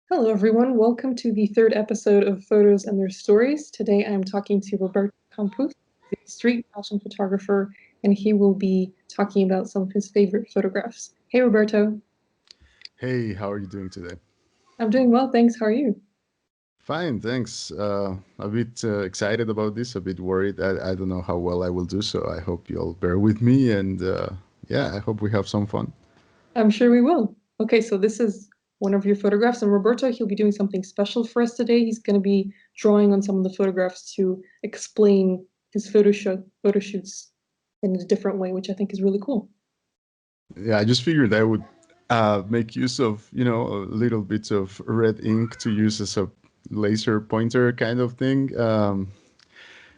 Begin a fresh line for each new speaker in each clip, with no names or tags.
Hello, everyone. Welcome to the third episode of Photos and Their Stories. Today I'm talking to Roberto Campos, the street fashion photographer, and he will be talking about some of his favorite photographs. Hey, Roberto.
Hey, how are you doing today?
I'm doing well, thanks. How are you?
Fine, thanks. A bit excited about this, a bit worried. I don't know how well I will do, so I hope you'll bear with me. And yeah, I hope we have some fun.
I'm sure we will. Okay, so this is one of your photographs, and Roberto, he'll be doing something special for us today. He's going to be drawing on some of the photographs to explain his photo shoots in a different way, which I think is really cool.
Yeah, I just figured I would make use of, a little bit of red ink to use as a laser pointer kind of thing.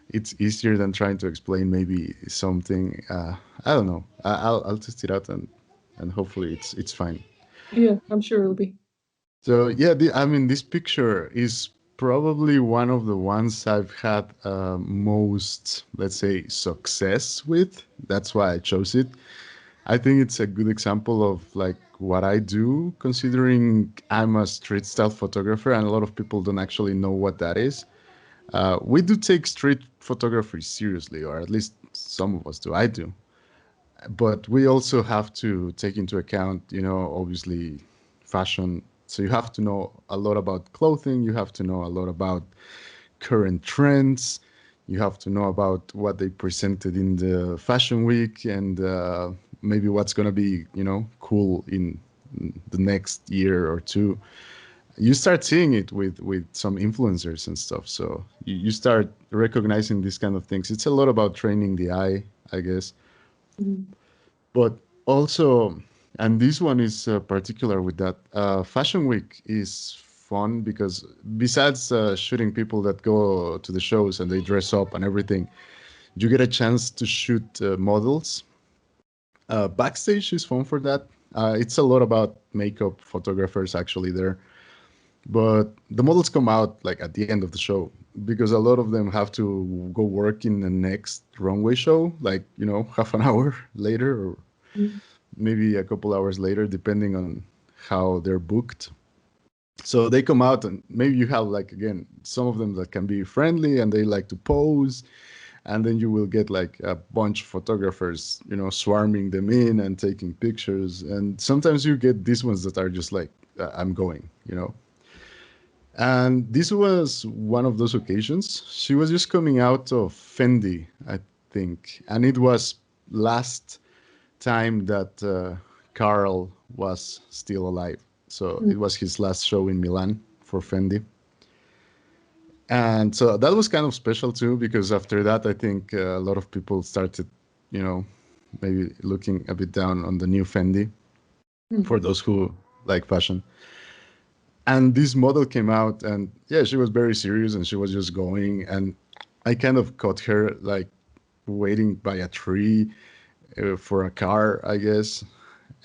It's easier than trying to explain maybe something. I don't know. I'll test it out and hopefully it's fine.
Yeah, I'm sure it'll be.
So yeah, I mean, this picture is probably one of the ones I've had most, let's say, success with. That's why I chose it. I think it's a good example of like what I do, considering I'm a street style photographer, and a lot of people don't actually know what that is. We do take street photography seriously, or at least some of us do. I do, but we also have to take into account, obviously fashion. So you have to know a lot about clothing, you have to know a lot about current trends, you have to know about what they presented in the fashion week, and maybe what's going to be, cool in the next year or two. You start seeing it with some influencers and stuff, so you start recognizing these kind of things. It's a lot about training the eye, I guess.
Mhm.
But also, and this one is particular with that, fashion week is fun because besides shooting people that go to the shows and they dress up and everything, you get a chance to shoot models. Backstage is fun for that. It's a lot about makeup photographers actually there, but the models come out like at the end of the show because a lot of them have to go work in the next runway show, like half an hour later or
Mhm.
maybe a couple hours later, depending on how they're booked. So they come out, and maybe you have like again some of them that can be friendly and they like to pose, and then you will get like a bunch of photographers, swarming them in and taking pictures. And sometimes you get these ones that are just like, I'm going. And this was one of those occasions. She was just coming out of Fendi, I think, and it was last time that Carl was still alive. So it was his last show in Milan for Fendi. And so that was kind of special too, because after that, I think a lot of people started, you know, maybe looking a bit down on the new Fendi
Mhm.
for those who like fashion. And this model came out, and yeah, she was very serious and she was just going. And I kind of caught her like waiting by a tree for a car, I guess.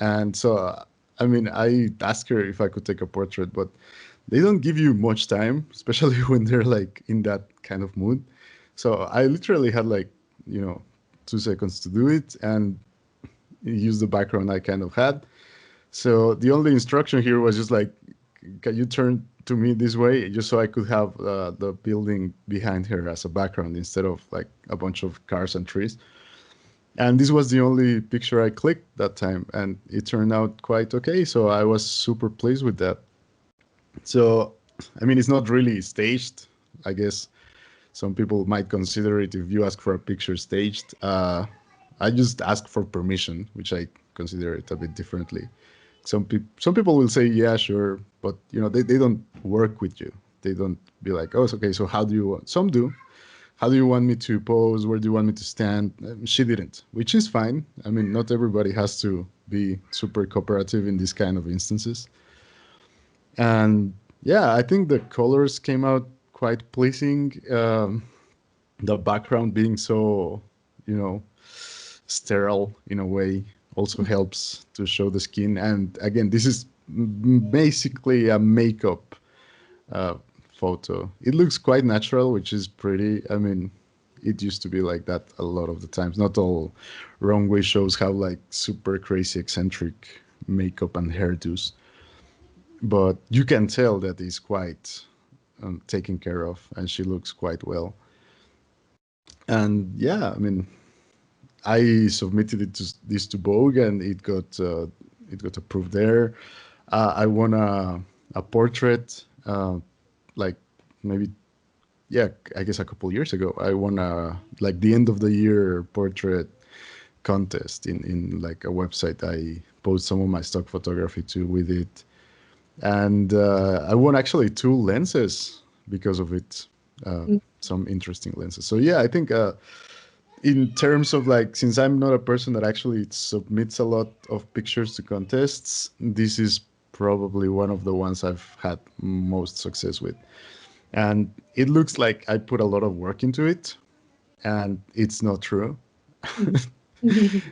And so, I mean, I asked her if I could take a portrait, but they don't give you much time, especially when they're like in that kind of mood. So I literally had like, you know, 2 seconds to do it and use the background I kind of had. So the only instruction here was just like, can you turn to me this way, just so I could have the building behind her as a background instead of like a bunch of cars and trees. And this was the only picture I clicked that time, and it turned out quite okay. So I was super pleased with that. So, I mean, it's not really staged. I guess some people might consider it if you ask for a picture staged. I just ask for permission, which I consider it a bit differently. Some people will say, yeah, sure, but they don't work with you. They don't be like, oh, it's okay. So how do you want? Some do. How do you want me to pose? Where do you want me to stand? She didn't, which is fine. I mean, not everybody has to be super cooperative in these kind of instances. And yeah, I think the colors came out quite pleasing. The background being so, you know, sterile in a way also helps to show the skin. And again, this is basically a makeup uh, photo. It looks quite natural, which is pretty. I mean, it used to be like that a lot of the times. Not all runway shows have like super crazy eccentric makeup and hairdos, but you can tell that he's quite taken care of, and she looks quite well. And yeah, I mean, I submitted this to Vogue, and it got approved there. I won a portrait, like maybe, yeah, I guess a couple years ago. I won a like the end of the year portrait contest in like a website I post some of my stock photography to with it, and I won actually two lenses because of it. Some interesting lenses. So yeah, I think in terms of like, since I'm not a person that actually submits a lot of pictures to contests, this is probably one of the ones I've had most success with. And it looks like I put a lot of work into it, and it's not true.
Mhm.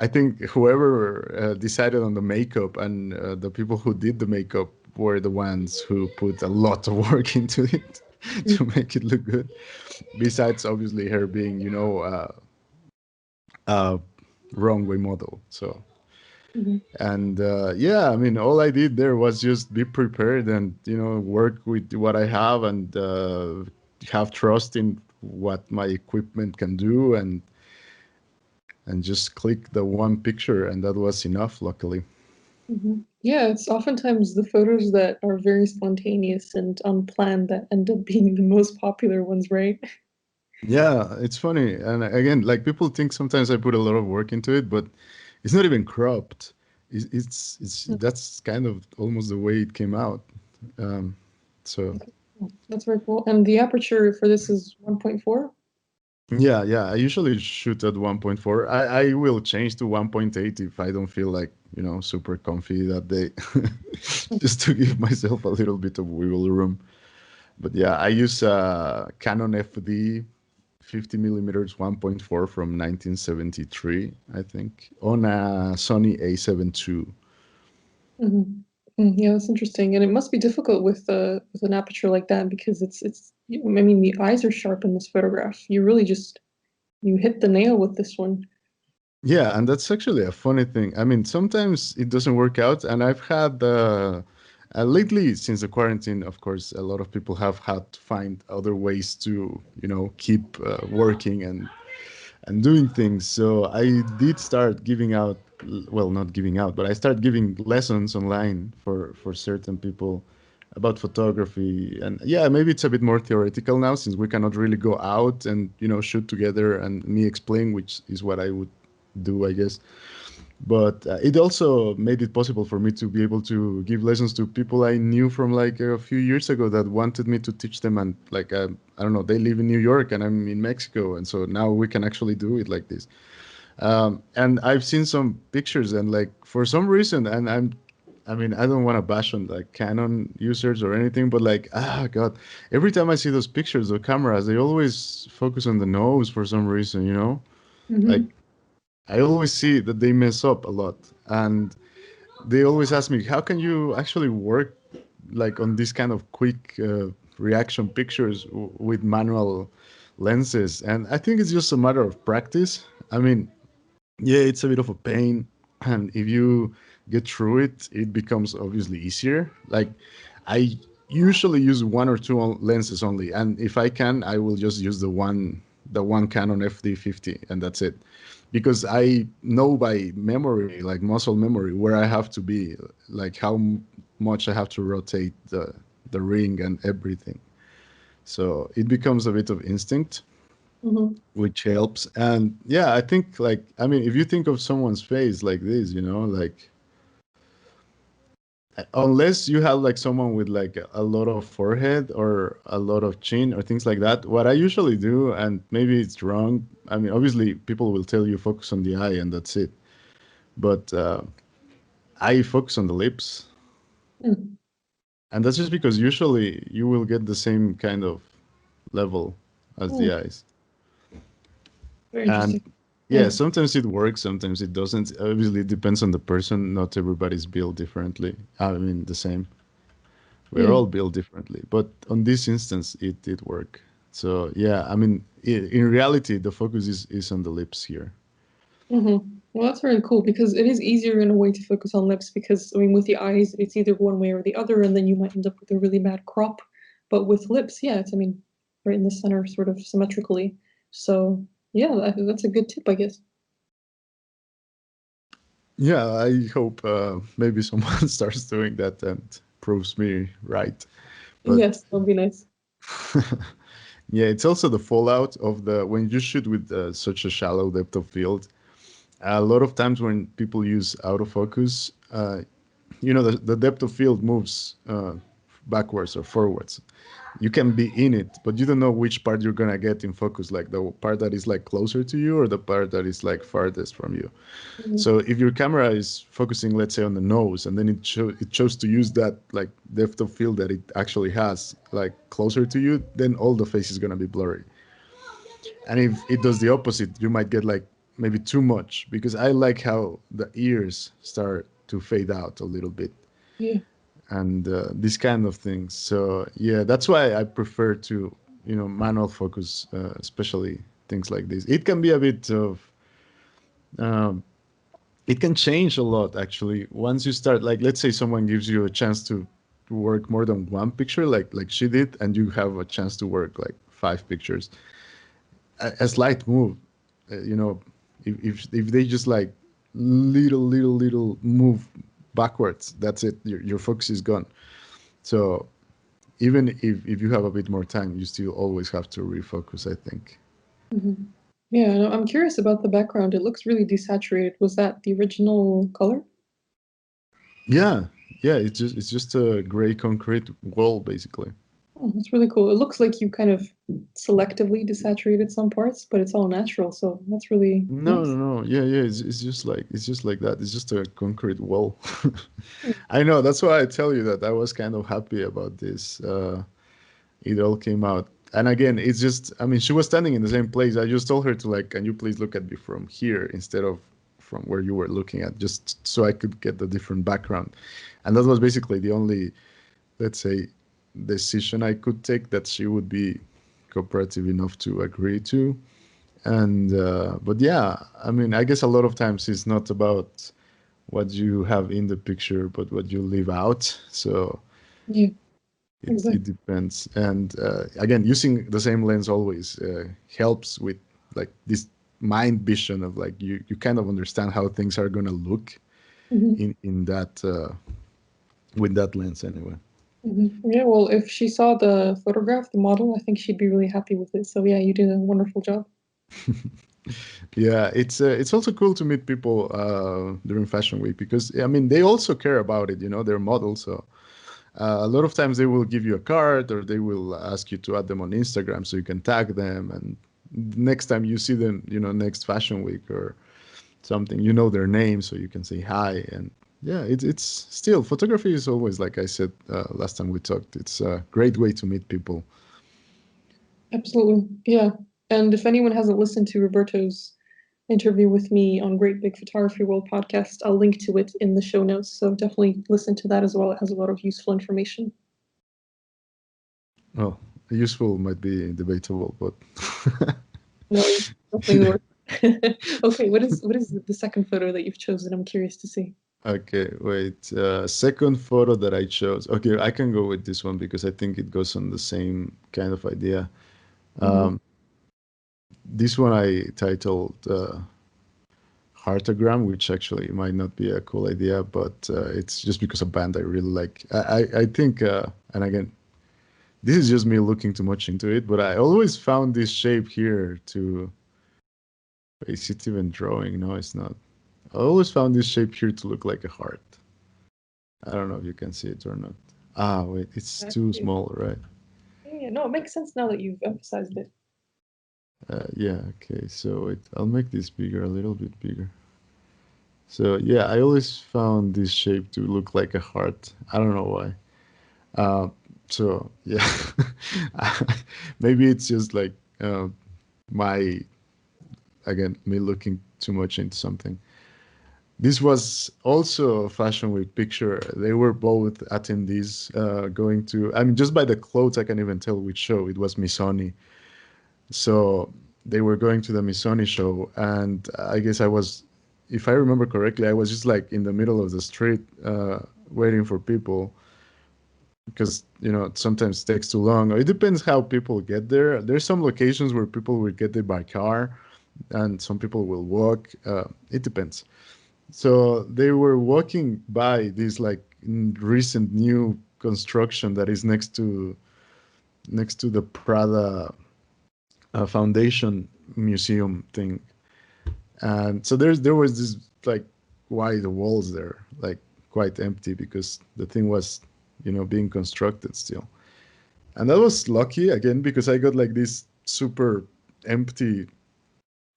I think whoever decided on the makeup and the people who did the makeup were the ones who put a lot of work into it to make it look good. Besides, obviously, her being, a wrong way model. So,
Mhm.
and yeah, I mean, all I did there was just be prepared and, work with what I have, and have trust in what my equipment can do, and just click the one picture, and that was enough, luckily.
Yeah, it's oftentimes the photos that are very spontaneous and unplanned that end up being the most popular ones, right?
Yeah, it's funny. And again, like, people think sometimes I put a lot of work into it, but it's not even cropped. It's that's kind of almost the way it came out. Um, so
That's very cool. And the aperture for this is 1.4?
yeah, yeah, I usually shoot at 1.4. I will change to 1.8 if I don't feel like, super comfy that day, just to give myself a little bit of wiggle room. But yeah, I use Canon FD 50 millimeters 1.4 from 1973, I think, on a Sony A7 II.
Mhm. Yeah, that's interesting. And it must be difficult with an aperture like that because I mean, the eyes are sharp in this photograph. You really just you hit the nail with this one.
Yeah, and that's actually a funny thing. I mean, sometimes it doesn't work out, and I've had lately, since the quarantine, of course, a lot of people have had to find other ways to, keep working and doing things. So I did start giving out, well, not giving out, but I started giving lessons online for certain people about photography. And yeah, maybe it's a bit more theoretical now, since we cannot really go out and, shoot together and me explain, which is what I would do, I guess. But it also made it possible for me to be able to give lessons to people I knew from like a few years ago that wanted me to teach them. And like, I don't know, they live in New York and I'm in Mexico, and so now we can actually do it like this. And I've seen some pictures, and like, for some reason, and I mean, I don't want to bash on like Canon users or anything, but like, God, every time I see those pictures of cameras, they always focus on the nose for some reason, like,
Hmm.
I always see that they mess up a lot, and they always ask me, how can you actually work like on this kind of quick reaction pictures with manual lenses? And I think it's just a matter of practice. I mean, yeah, it's a bit of a pain, and if you get through it, it becomes obviously easier. Like, I usually use one or two lenses only, and if I can, I will just use the one Canon FD50, and that's it, because I know by memory, like muscle memory, where I have to be, like how much I have to rotate the ring and everything. So it becomes a bit of instinct,
Hmm.
which helps. And yeah, I think, like, I mean, if you think of someone's face like this, like, unless you have like someone with like a lot of forehead or a lot of chin or things like that, what I usually do, and maybe it's wrong, I mean, obviously people will tell you focus on the eye and that's it, but I focus on the lips. And that's just because usually you will get the same kind of level as the eyes.
Very
And
interesting.
yeah,
Yeah.
sometimes it works, sometimes it doesn't. Obviously, it depends on the person. Not everybody's built differently. I mean, the same. We're
Yeah.
all built differently. But on this instance, it did work. So yeah, I mean, in reality, the focus is on the lips here.
Hmm. Well, that's very cool because it is easier in a way to focus on lips because, I mean, with the eyes, it's either one way or the other, and then you might end up with a really bad crop. But with lips, yeah, it's, I mean, right in the center, sort of symmetrically. So, yeah, that's a good tip, I guess.
Yeah, I hope maybe someone starts doing that and proves me right. But
Yes, that'll be nice.
yeah, it's also the fallout of the when you shoot with such a shallow depth of field. A lot of times when people use autofocus, the depth of field moves backwards or forwards. You can be in it, but you don't know which part you're gonna get in focus, like the part that is like closer to you or the part that is like farthest from you.
Mhm.
So if your camera is focusing, let's say, on the nose, and then it chose to use that like depth of field that it actually has, like closer to you, then all the face is gonna be blurry. And if it does the opposite, you might get like maybe too much because I like how the ears start to fade out a little bit
Yeah.
and these kind of things. So yeah, that's why I prefer to manual focus, especially things like this. It can be a bit of um, it can change a lot actually once you start, like let's say someone gives you a chance to work more than one picture like she did, and you have a chance to work like five pictures. A slight move, you know if they just like little move backwards, that's it, your focus is gone. So even if you have a bit more time, you still always have to refocus, I think.
Mhm. Yeah, no, I'm curious about the background. It looks really desaturated. Was that the original color?
Yeah, yeah, it's just a gray concrete wall basically.
Oh, that's really cool. It looks like you kind of selectively desaturated some parts, but it's all natural, so that's really
No, no,
nice.
no. Yeah, yeah. It's just like that. It's just a concrete wall.
Hmm.
I know. That's why I tell you that I was kind of happy about this. It all came out, and again, it's just. I mean, she was standing in the same place. I just told her to like, can you please look at me from here instead of from where you were looking at, just so I could get the different background. And that was basically the only, let's say, decision I could take that she would be cooperative enough to agree to. And but yeah, I mean, I guess a lot of times it's not about what you have in the picture but what you leave out. So
Yeah,
it
exactly.
depends. And again, using the same lens always helps with like this mind vision of like you kind of understand how things are going to look
Hmm.
in that with that lens anyway.
Hmm. Yeah, well, if she saw the photograph, the model, I think she'd be really happy with it. So yeah, you did a wonderful job.
Yeah, it's also cool to meet people during Fashion Week because I mean they also care about it. They're models, so a lot of times they will give you a card or they will ask you to add them on Instagram so you can tag them. And next time you see them, next Fashion Week or something, their name so you can say hi. And yeah, it's still photography is always, like I said last time we talked, it's a great way to meet people.
Absolutely. Yeah. And if anyone hasn't listened to Roberto's interview with me on Great Big Photography World podcast, I'll link to it in the show notes. So definitely listen to that as well. It has a lot of useful information.
Well, useful might be debatable, but
No, definitely worth. Okay, what is the second photo that you've chosen? I'm curious to see.
okay, wait. Second photo that I chose. Okay, I can go with this one because I think it goes on the same kind of idea.
Mhm.
This one I titled Heartogram, which actually might not be a cool idea, but it's just because a band I really like. I think, and again, this is just me looking too much into it, but I always found this shape here to. Is it even drawing? No, it's not. I always found this shape here to look like a heart. I don't know if you can see it or not. Ah, wait, it's
I
too
see.
small, right?
Yeah, no, it makes sense now that you've emphasized it.
Yeah, okay, so wait, I'll make this bigger, a little bit bigger. So yeah, I always found this shape to look like a heart. I don't know why. Uh, so yeah, maybe it's just like uh, my again me looking too much into something. This was also a Fashion Week picture. They were both attendees going to. I mean, just by the clothes, I can even tell which show it was. Missoni. So they were going to the Missoni show, and I guess I was if I remember correctly, I was just like in the middle of the street waiting for people because it sometimes takes too long. Or it depends how people get there. There's some locations where people will get there by car, and some people will walk. It depends. So they were walking by this like recent new construction that is next to the Prada Foundation Museum thing, and so there was this like wide walls there, like quite empty because the thing was being constructed still. And that was lucky again because I got like this super empty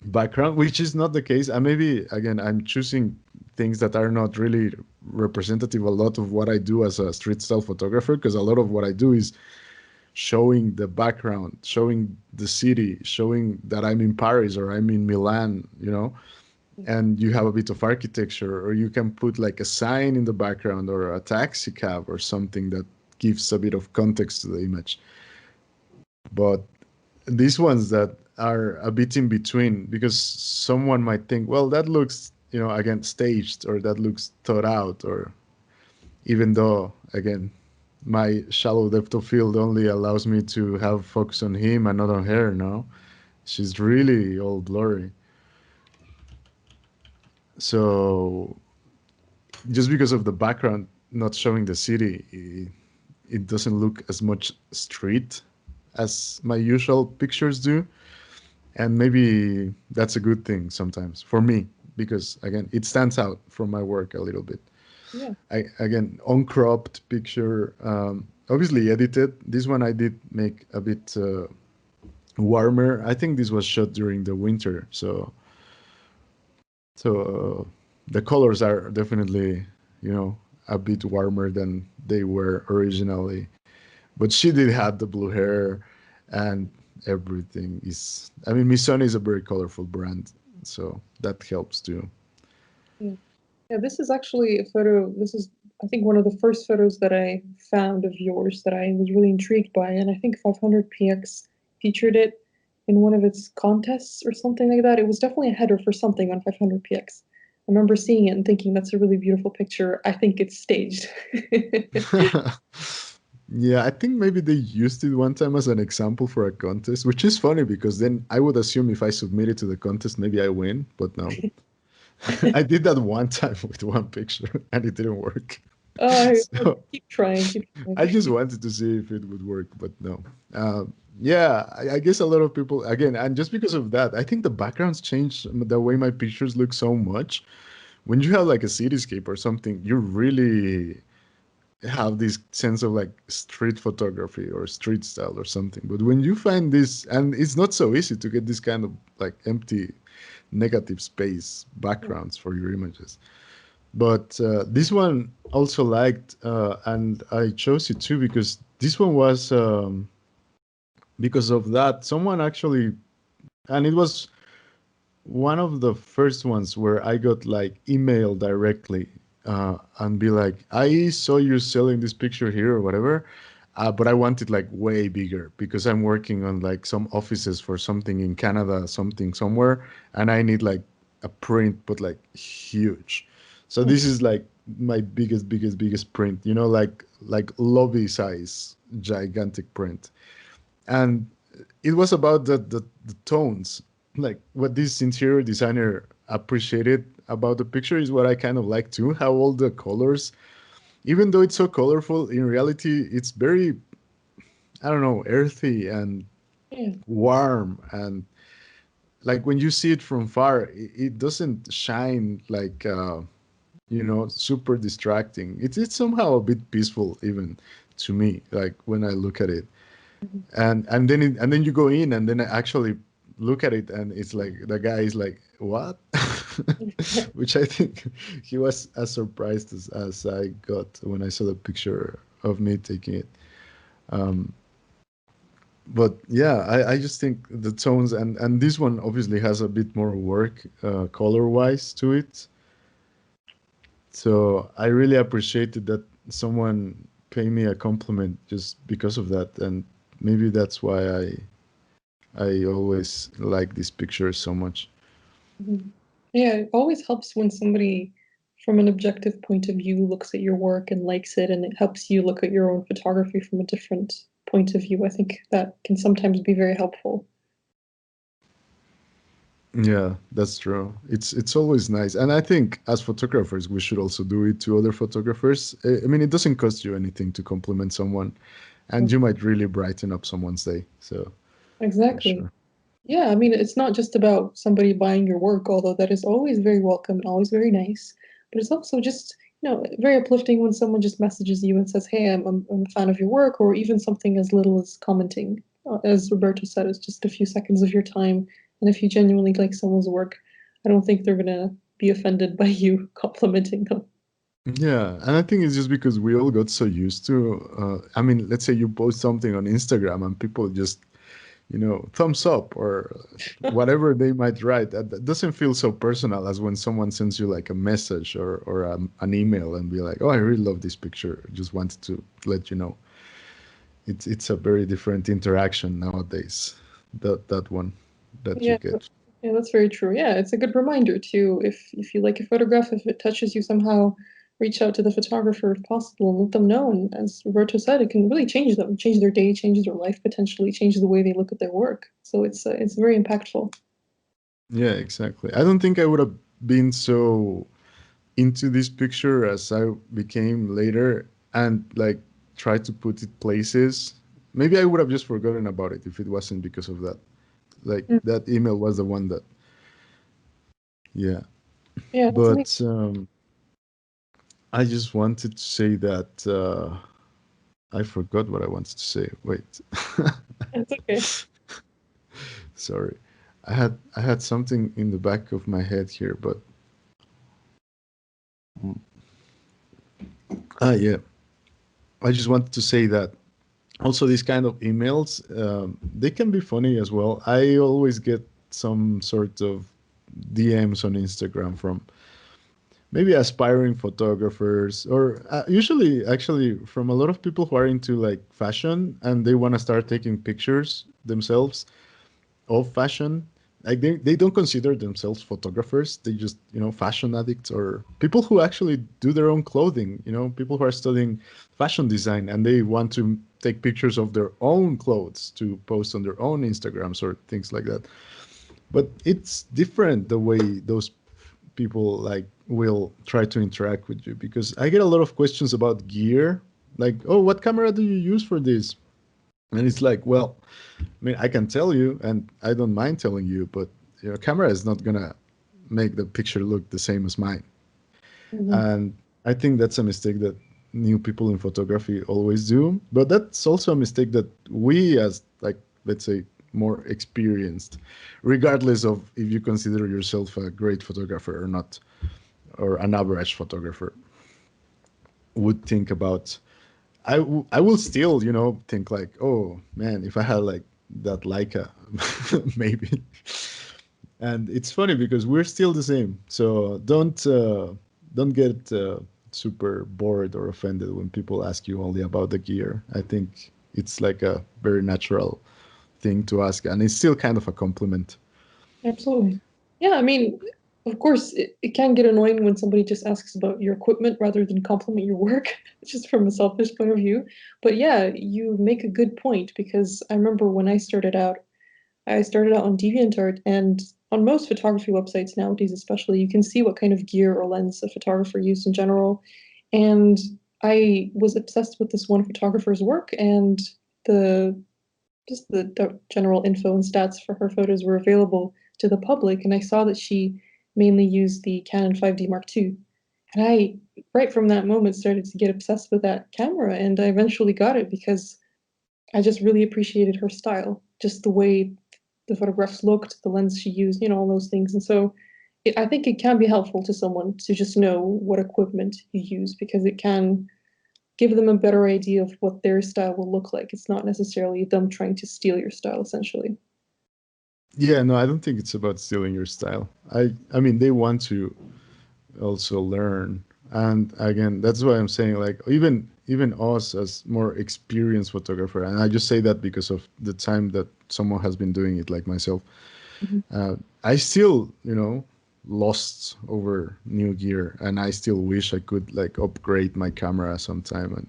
background, which is not the case. And maybe again, I'm choosing things that are not really representative a lot of what I do as a street style photographer, because a lot of what I do is showing the background, showing the city, showing that I'm in Paris or I'm in Milan. And you have a bit of architecture, or you can put like a sign in the background or a taxi cab or something that gives a bit of context to the image. But these ones that are a bit in between, because someone might think, well, that looks, again, staged, or that looks thought out, or even though, again, my shallow depth of field only allows me to have focus on him and not on her now. She's really all blurry. So just because of the background not showing the city, it doesn't look as much street as my usual pictures do. And maybe that's a good thing sometimes for me, because again, it stands out from my work a little bit.
Yeah.
Again, uncropped picture, obviously edited. This one I did make a bit warmer. I think this was shot during the winter, so the colors are definitely, a bit warmer than they were originally. But she did have the blue hair, and everything is. I mean, Missoni is a very colorful brand, so that helps too.
Yeah. Yeah, this is actually a photo. This is, I think, one of the first photos that I found of yours that I was really intrigued by. And I think 500px featured it in one of its contests or something like that. It was definitely a header for something on 500px. I remember seeing it and thinking, that's a really beautiful picture. I think it's staged.
Yeah, I think maybe they used it one time as an example for a contest, which is funny because then I would assume if I submit it to the contest, maybe I win. But no, I did that one time with one picture and it didn't work. So
Keep trying, keep
I
trying.
just wanted to see if it would work, but no. Yeah, I guess a lot of people, again, and just because of that, I think the backgrounds change the way my pictures look so much. When you have like a cityscape or something, you really have this sense of like street photography or street style or something. But when you find this, and it's not so easy to get this kind of like empty negative space backgrounds for your images. But this one also liked, and I chose it too because this one was because of that. Someone actually, and it was one of the first ones where I got like email directly and be like, I saw you selling this picture here or whatever, but I want it like way bigger because I'm working on like some offices for something in Canada, something somewhere, and I need like a print, but like huge. So
Hmm.
this is like my biggest print, like lobby size, gigantic print. And it was about the tones, like what this interior designer appreciated about the picture is what I kind of like too, how all the colors, even though it's so colorful, in reality it's very, I don't know, earthy and
Yeah.
warm, and like when you see it from far, it doesn't shine like super distracting. It's somehow a bit peaceful even to me, like when I look at it.
Mhm.
And then you go in and then I actually look at it and it's like the guy is like, what? Which I think he was as surprised as I got when I saw the picture of me taking it. But yeah, I just think the tones, and this one obviously has a bit more work color wise to it. So I really appreciated that someone pay me a compliment just because of that, and maybe that's why I always like these pictures so much.
Mhm. Yeah, it always helps when somebody from an objective point of view looks at your work and likes it, and it helps you look at your own photography from a different point of view. I think that can sometimes be very helpful.
Yeah, that's true. It's always nice, and I think as photographers, we should also do it to other photographers. I mean, it doesn't cost you anything to compliment someone, and you might really brighten up someone's day. So for
Exactly.
sure.
Yeah, I mean, it's not just about somebody buying your work, although that is always very welcome and always very nice. But it's also just, very uplifting when someone just messages you and says, "Hey, I'm a fan of your work," or even something as little as commenting. As Roberto said, it's just a few seconds of your time, and if you genuinely like someone's work, I don't think they're gonna be offended by you complimenting them.
Yeah, and I think it's just because we all got so used to. I mean, let's say you post something on Instagram and people just thumbs up or whatever they might write. That doesn't feel so personal as when someone sends you like a message or an email and be like, "Oh, I really love this picture. Just wanted to let you know." It's a very different interaction nowadays. That one that you
Yeah,
get.
yeah, that's very true. Yeah, it's a good reminder too. If you like a photograph, if it touches you somehow, reach out to the photographer if possible and let them know. And as Roberto said, it can really change them, change their day, change their life, potentially change the way they look at their work. So it's very impactful.
Yeah, exactly. I don't think I would have been so into this picture as I became later and like try to put it places. Maybe I would have just forgotten about it if it wasn't because of that. Like
Mm.
that email was the one that, yeah.
Yeah, that's amazing.
But I just wanted to say that I forgot what I wanted to say. Wait,
It's okay.
sorry. I had something in the back of my head here, but yeah. I just wanted to say that also these kind of emails they can be funny as well. I always get some sort of DMs on Instagram from maybe aspiring photographers or usually actually from a lot of people who are into like fashion and they want to start taking pictures themselves of fashion. Like they don't consider themselves photographers. They just fashion addicts or people who actually do their own clothing. People who are studying fashion design and they want to take pictures of their own clothes to post on their own Instagrams or things like that. But it's different the way those people like will try to interact with you because I get a lot of questions about gear, like, oh, what camera do you use for this? And it's like, well, I mean, I can tell you, and I don't mind telling you, but your camera is not gonna make the picture look the same as mine.
Mhm.
And I think that's a mistake that new people in photography always do. But that's also a mistake that we, as like, let's say, more experienced, regardless of if you consider yourself a great photographer or not, or an average photographer, would think about. I will still, think like, oh man, if I had like that Leica, maybe. And it's funny because we're still the same. So don't get super bored or offended when people ask you only about the gear. I think it's like a very natural thing to ask, and it's still kind of a compliment.
Absolutely. Yeah, I mean, of course, it can get annoying when somebody just asks about your equipment rather than compliment your work, just from a selfish point of view. But yeah, you make a good point because I remember when I started out on DeviantArt, and on most photography websites nowadays, especially, you can see what kind of gear or lens a photographer used in general. And I was obsessed with this one photographer's work, and the the general info and stats for her photos were available to the public, and I saw that she mainly used the Canon 5D Mark II. And I, right from that moment, started to get obsessed with that camera, and I eventually got it because I just really appreciated her style, just the way the photographs looked, the lens she used, all those things. And so I think it can be helpful to someone to just know what equipment you use because it can give them a better idea of what their style will look like. It's not necessarily them trying to steal your style, essentially.
Yeah, no, I don't think it's about stealing your style. I mean, they want to also learn. And again, that's why I'm saying like even us as more experienced photographer, and I just say that because of the time that someone has been doing it like myself.
Mhm.
I still, lost over new gear, and I still wish I could like upgrade my camera sometime. And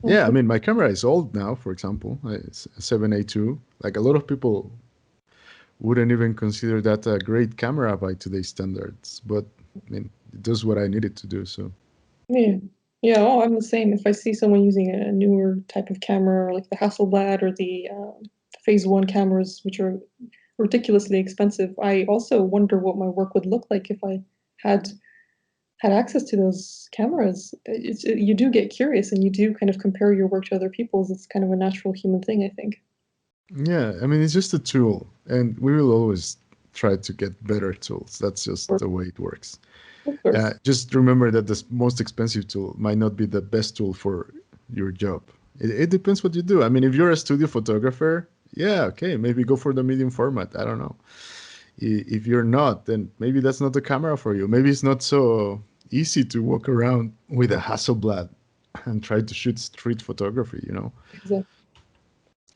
yeah, I mean, my camera is old now. For example, it's a 7A2. Like a lot of people wouldn't even consider that a great camera by today's standards, but I mean, it does what I needed to do. So
Yeah. Yeah, oh, I'm the same. If I see someone using a newer type of camera, like the Hasselblad or the Phase One cameras, which are ridiculously expensive, I also wonder what my work would look like if I had had access to those cameras. You do get curious and you do kind of compare your work to other people's. It's kind of a natural human thing, I think.
yeah, I mean, it's just a tool, and we will always try to get better tools. That's just
Or-
the way it works.
Of course.
Just remember that the most expensive tool might not be the best tool for your job. It depends what you do. I mean, if you're a studio photographer, yeah, okay, maybe go for the medium format. I don't know. If you're not, then maybe that's not the camera for you. Maybe it's not so easy to walk around with a Hasselblad and try to shoot street photography, you know?
Exactly.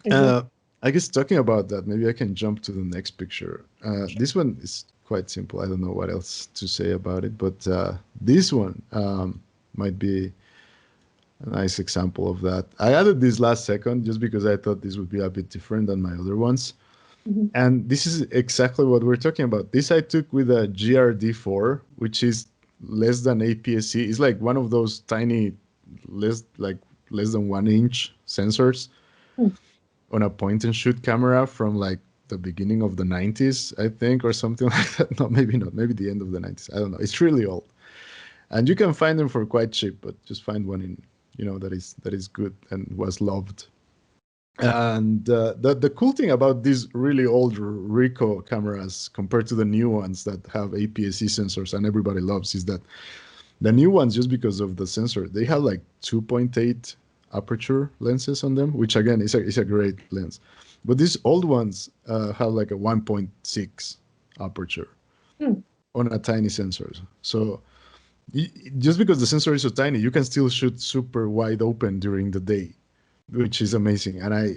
Exactly.
Uh, I guess talking about that, maybe I can jump to the next picture. This one is quite simple. I don't know what else to say about it, but this one might be a nice example of that. I added this last second just because I thought this would be a bit different than my other ones.
Mhm.
And this is exactly what we're talking about. This I took with a GRD4, which is less than APS-C. It's like one of those tiny, less than 1 inch sensors
Hmm.
on a point and shoot camera from like the beginning of the 90s, I think, or something like that. No, maybe not. Maybe the end of the 90s. I don't know. It's really old. And you can find them for quite cheap, but just find one in, that is good and was loved. And the cool thing about these really old Ricoh cameras compared to the new ones that have APS-C sensors and everybody loves is that the new ones, just because of the sensor, they have like 2.8 aperture lenses on them, which again is a great lens. But these old ones have like a 1.6 aperture
Hmm.
on a tiny sensor. So just because the sensor is so tiny, you can still shoot super wide open during the day, which is amazing. And I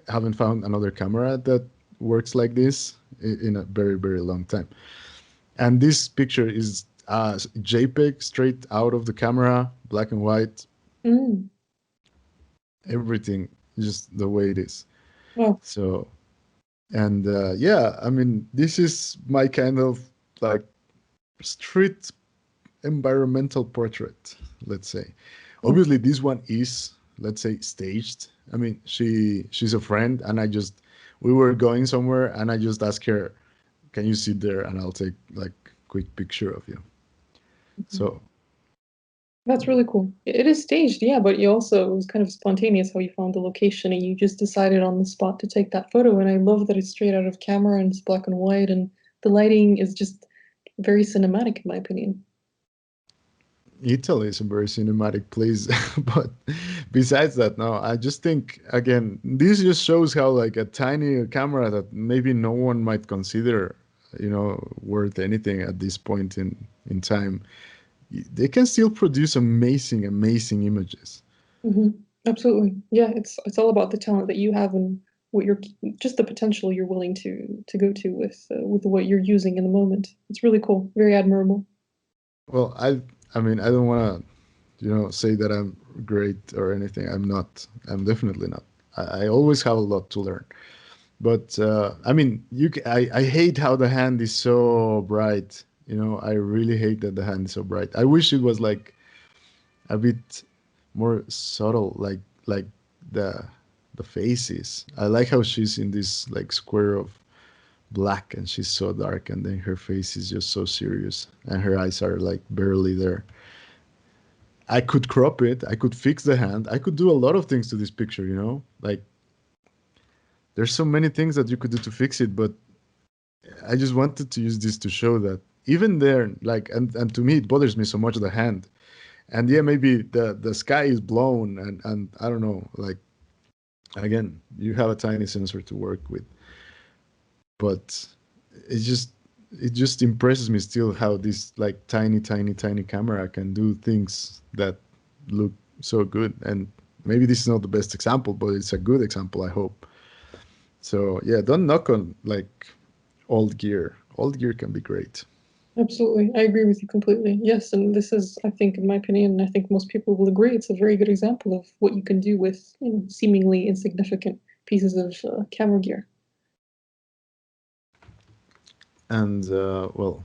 haven't found another camera that works like this in a very, very long time. And this picture is JPEG straight out of the camera, black and white,
Mm.
everything just the way it is.
Well,
So, and yeah, I mean, this is my kind of like street environmental portrait, let's say. Obviously, this one is, let's say, staged. I mean, she's a friend, and we were going somewhere, and I just asked her, "Can you sit there, and I'll take like quick picture of you." So
that's really cool. It is staged, yeah, but you also, it was kind of spontaneous how you found the location and you just decided on the spot to take that photo. And I love that it's straight out of camera and it's black and white and the lighting is just very cinematic in my opinion.
Italy is a very cinematic place, but besides that, no, I just think again, this just shows how like a tiny camera that maybe no one might consider, worth anything at this point in time, they can still produce amazing, amazing images.
Hmm. Absolutely. Yeah, it's all about the talent that you have and what you're just the potential you're willing to go to with what you're using in the moment. It's really cool, very admirable.
Well, I mean, I don't want to, say that I'm great or anything. I'm not. I'm definitely not. I always have a lot to learn. But I mean, I hate how the hand is so bright. I really hate that the hand is so bright. I wish it was like a bit more subtle, like the the face is. I like how she's in this like square of black and she's so dark, and then her face is just so serious, and her eyes are like barely there. I could crop it. I could fix the hand. I could do a lot of things to this picture. Like there's so many things that you could do to fix it, but I just wanted to use this to show that even there, like, and to me, it bothers me so much the hand. And yeah, maybe the sky is blown, and I don't know. Like again, you have a tiny sensor to work with, but it just impresses me still how this like tiny, tiny, tiny camera can do things that look so good. And maybe this is not the best example, but it's a good example, I hope. So yeah, don't knock on like old gear. Old gear can be great.
Absolutely. I agree with you completely. Yes, and this is, I think, in my opinion, and I think most people will agree, it's a very good example of what you can do with, seemingly insignificant pieces of camera gear.
And well,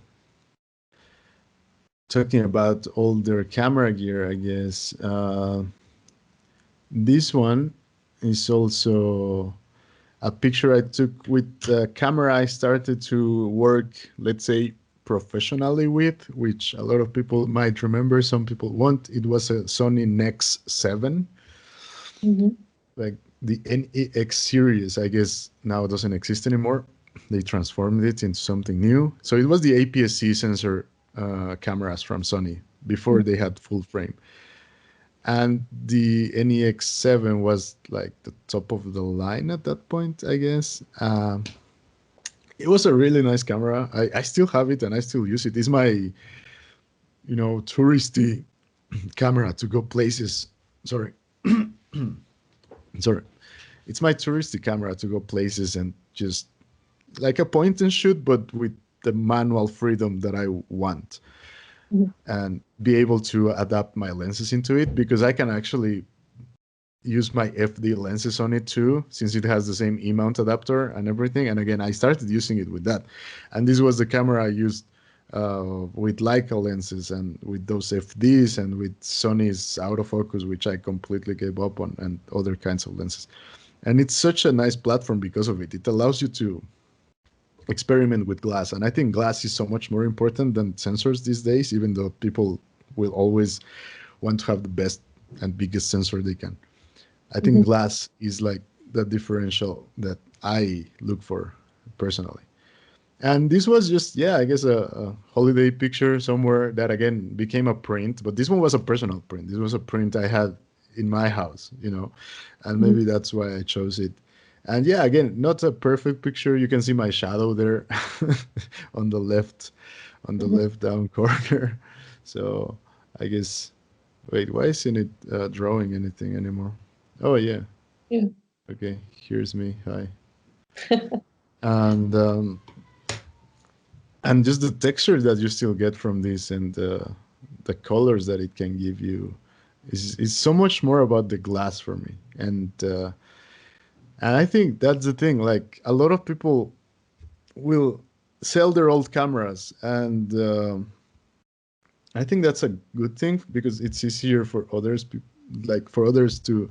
talking about older camera gear, I guess this one is also a picture I took with the camera I started to work, let's say, professionally with, which a lot of people might remember, some people won't. It was a Sony Nex 7,
Hmm.
like the NEX series, I guess now doesn't exist anymore. They transformed it into something new. So it was the APS-C sensor cameras from Sony before they had full frame. And the NEX 7 was like the top of the line at that point, I guess. It was a really nice camera. I still have it and I still use it. It's my, touristy camera to go places. Sorry. Sorry. It's my touristy camera to go places and just like a point and shoot, but with the manual freedom that I want,
Hmm.
and be able to adapt my lenses into it, because I can actually use my FD lenses on it too, since it has the same E-mount adapter and everything. And again, I started using it with that. And this was the camera I used with Leica lenses and with those FDs and with Sony's autofocus, which I completely gave up on, and other kinds of lenses. And it's such a nice platform because of it. It allows you to experiment with glass. And I think glass is so much more important than sensors these days, even though people will always want to have the best and biggest sensor they can. I think
Hmm.
glass is like the differential that I look for personally. And this was just, yeah, I guess a holiday picture somewhere that again became a print, but this one was a personal print. This was a print I had in my house, and maybe
Hmm.
that's why I chose it. And yeah, again, not a perfect picture. You can see my shadow there on the left, on the
Hmm.
left down corner. So I guess, wait, why isn't it drawing anything anymore? Oh yeah,
Yeah.
okay. Here's me. Hi. And just the texture that you still get from this, and the colors that it can give you is so much more about the glass for me. And I think that's the thing. Like a lot of people will sell their old cameras, and I think that's a good thing because it's easier for others, like for others to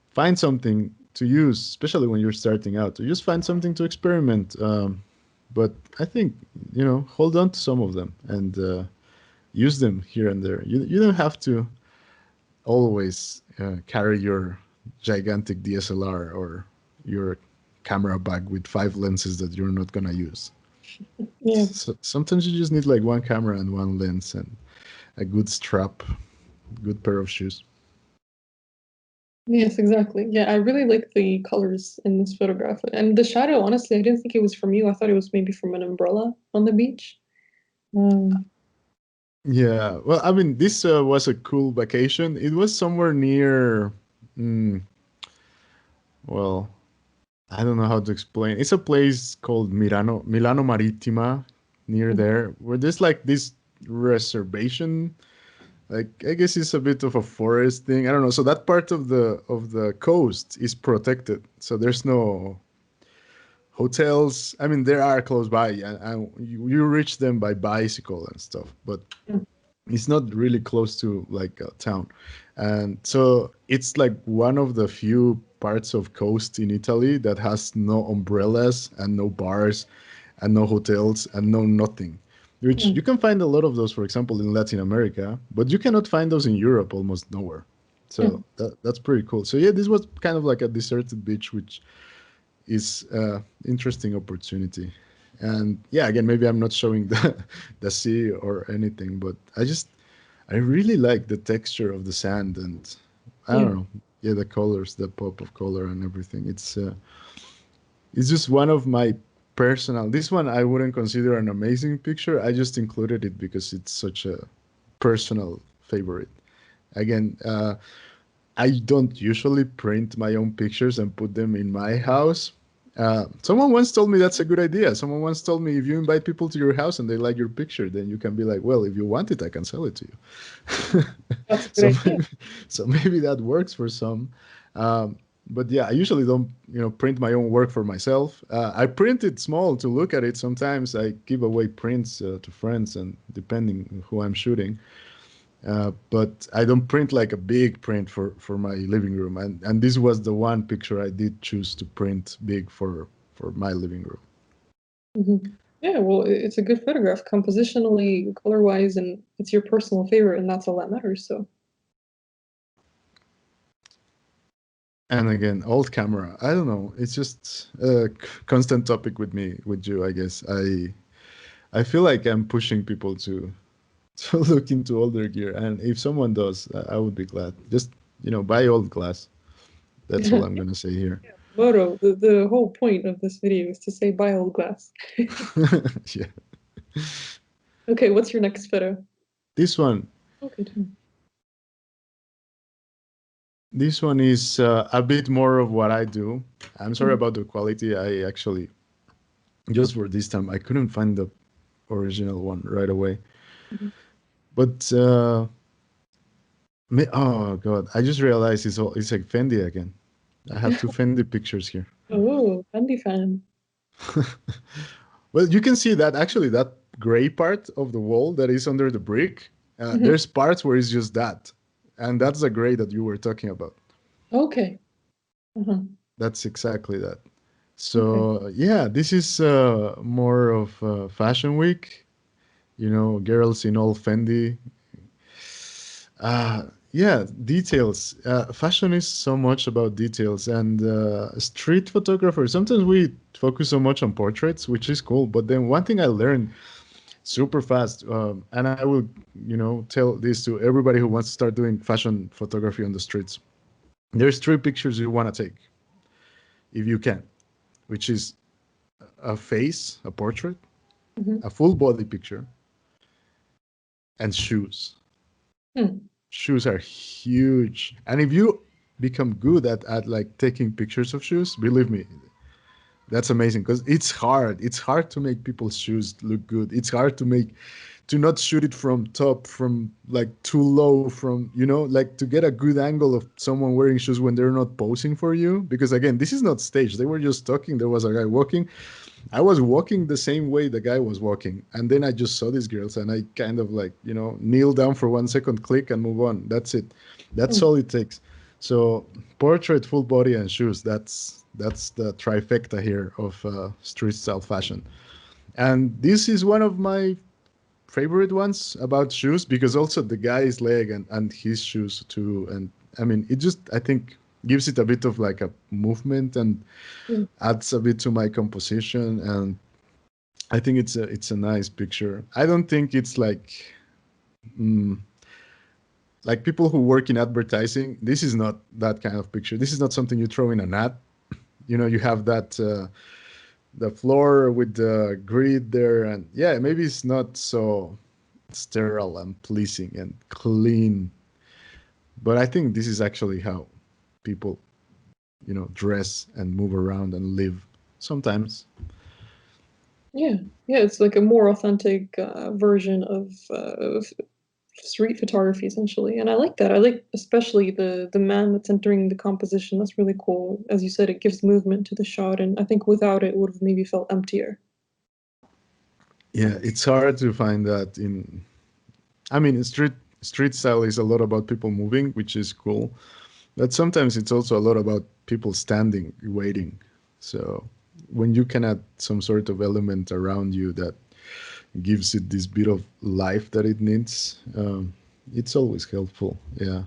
find something to use, especially when you're starting out. To just find something to experiment. But I think hold on to some of them and use them here and there. You don't have to always carry your gigantic DSLR or your camera bag with 5 lenses that you're not gonna use.
Yeah.
So sometimes you just need like one camera and one lens and a good strap, good pair of shoes.
Yes, exactly. Yeah, I really like the colors in this photograph. And the shadow, honestly, I didn't think it was from you. I thought it was maybe from an umbrella on the beach. Um,
Yeah, well, I mean, this was a cool vacation. It was somewhere near, mm, well, I don't know how to explain. It's a place called Milano Marittima, near there, where there's like this reservation. Like I guess it's a bit of a forest thing. I don't know. So that part of the coast is protected. So there's no hotels. I mean, there are close by, and you reach them by bicycle and stuff. But it's not really close to like a town, and so it's like one of the few parts of coast in Italy that has no umbrellas and no bars and no hotels and no nothing, which you
mm,
can find a lot of those, for example, in Latin America, but you cannot find those in Europe almost nowhere. So
mm,
that's pretty cool. So yeah, this was kind of like a deserted beach, which is interesting opportunity. And yeah, again, maybe I'm not showing the sea or anything, but I really like the texture of the sand, and I
yeah.
don't know, yeah, the colors, the pop of color and everything. It's just one of my personal. This one I wouldn't consider an amazing picture. I just included it because it's such a personal favorite. Again, I don't usually print my own pictures and put them in my house. Someone once told me that's a good idea. Someone once told me if you invite people to your house and they like your picture, then you can be like, well, if you want it, I can sell it to you.
That's a good
so
idea.
maybe, so maybe that works for some. But yeah, I usually don't, print my own work for myself. I print it small to look at it. Sometimes I give away prints to friends, and depending who I'm shooting. But I don't print like a big print for my living room, and this was the one picture I did choose to print big for my living room.
Yeah, well, it's a good photograph compositionally, color-wise, and it's your personal favorite, and that's all that matters. So,
And again, old camera. I don't know. It's just a constant topic with me, with you. I guess I feel like I'm pushing people to to look into older gear, and if someone does, I would be glad. Just buy old glass. That's all I'm gonna say here.
Moto, the whole point of this video is to say buy old glass.
Yeah.
Okay, what's your next photo?
This one.
Okay,
This one is a bit more of what I do. I'm sorry
Mhm.
about the quality. I actually, just for this time, I couldn't find the original one right away.
Mhm.
But oh god, I just realized it's like Fendi again. I have two Fendi pictures here.
Oh, Fendi fan.
Well, you can see that actually that gray part of the wall that is under the brick.
Mhm.
There's parts where it's just that, and that's the gray that you were talking about.
Okay. Uh-huh.
That's exactly that.
Okay.
So yeah, this is more of Fashion Week. Girls in all Fendi. Yeah, details. Fashion is so much about details, and street photographers. Sometimes we focus so much on portraits, which is cool. But then one thing I learned super fast, and I will, tell this to everybody who wants to start doing fashion photography on the streets. There's three pictures you want to take, if you can, which is a face, a portrait,
Mhm.
a full body picture, and shoes.
Hmm.
Shoes are huge, and if you become good at like taking pictures of shoes, believe me, that's amazing, because it's hard to make people's shoes look good. It's hard to not shoot it from top, from like too low, from like to get a good angle of someone wearing shoes when they're not posing for you, because again, this is not staged. They were just talking. There was a guy walking. I was walking the same way the guy was walking, and then I just saw these girls, and I kind of like kneel down for 1 second, click, and move on. That's it. That's
Hmm.
all it takes. So portrait, full body, and shoes. That's the trifecta here of street style fashion. And this is one of my favorite ones about shoes, because also the guy's leg and his shoes too. And I mean, it just, I think, gives it a bit of like a movement and
Hmm.
adds a bit to my composition. And I think it's a nice picture. I don't think it's mm, like people who work in advertising. This is not that kind of picture. This is not something you throw in an ad. You have that the floor with the grid there, and yeah, maybe it's not so sterile and pleasing and clean. But I think this is actually how people, dress and move around and live sometimes.
Yeah, yeah, it's like a more authentic version of street photography, essentially, and I like that. I like especially the man that's entering the composition. That's really cool. As you said, it gives movement to the shot, and I think without it, it would have maybe felt emptier.
Yeah, it's hard to find that in. I mean, street style is a lot about people moving, which is cool, but sometimes it's also a lot about people standing, waiting. So when you can add some sort of element around you that gives it this bit of life that it needs, it's always helpful. Yeah.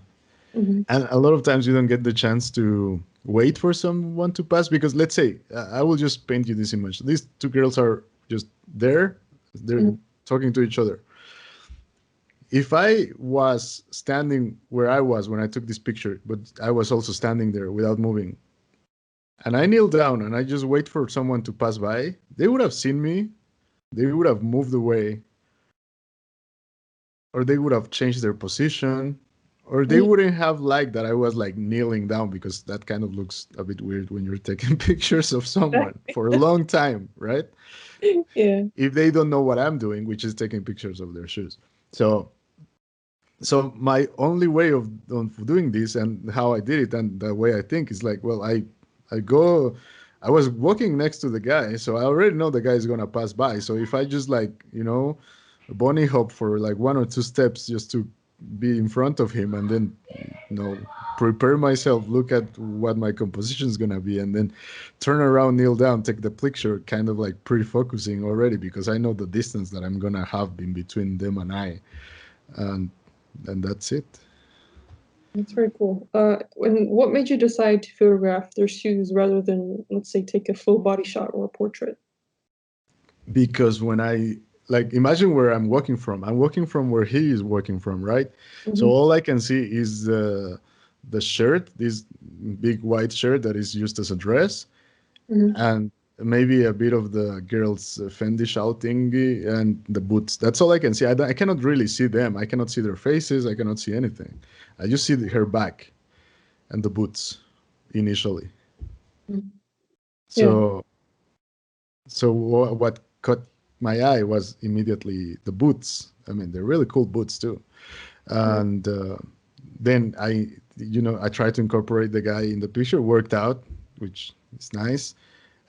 Hmm.
And a lot of times you don't get the chance to wait for someone to pass, because let's say I will just paint you this image. These two girls are just there, they're
Hmm.
talking to each other. If I was standing where I was when I took this picture, but I was also standing there without moving, and I kneel down and I just wait for someone to pass by, they would have seen me, they would have moved away, or they would have changed their position, or they
Ye-
wouldn't have liked that I was like kneeling down, because that kind of looks a bit weird when you're taking pictures of someone for a long time, right?
Yeah.
If they don't know what I'm doing, which is taking pictures of their shoes. So so my only way of doing this, and how I did it, and the way I think, is like, well, I go, I was walking next to the guy, so I already know the guy is gonna pass by. So if I just, like, bunny hop for like 1 or 2 steps just to be in front of him, and then, prepare myself, look at what my composition is gonna be, and then turn around, kneel down, take the picture, kind of like pre-focusing already, because I know the distance that I'm gonna have in between them and I, and that's it.
That's very cool. And what made you decide to photograph their shoes rather than, let's say, take a full body shot or a portrait?
Because when I, like, imagine where I'm walking from. I'm walking from where he is walking from, right? So
Hmm.
all I can see is the shirt, this big white shirt that is used as a dress,
Hmm.
and maybe a bit of the girl's Fendi shawl thingy and the boots. That's all I can see. I cannot really see them. I cannot see their faces. I cannot see anything. I just see her back and the boots initially.
Yeah.
So what caught my eye was immediately the boots. I mean, they're really cool boots too.
Yeah.
And then I tried to incorporate the guy in the picture. Worked out, which is nice.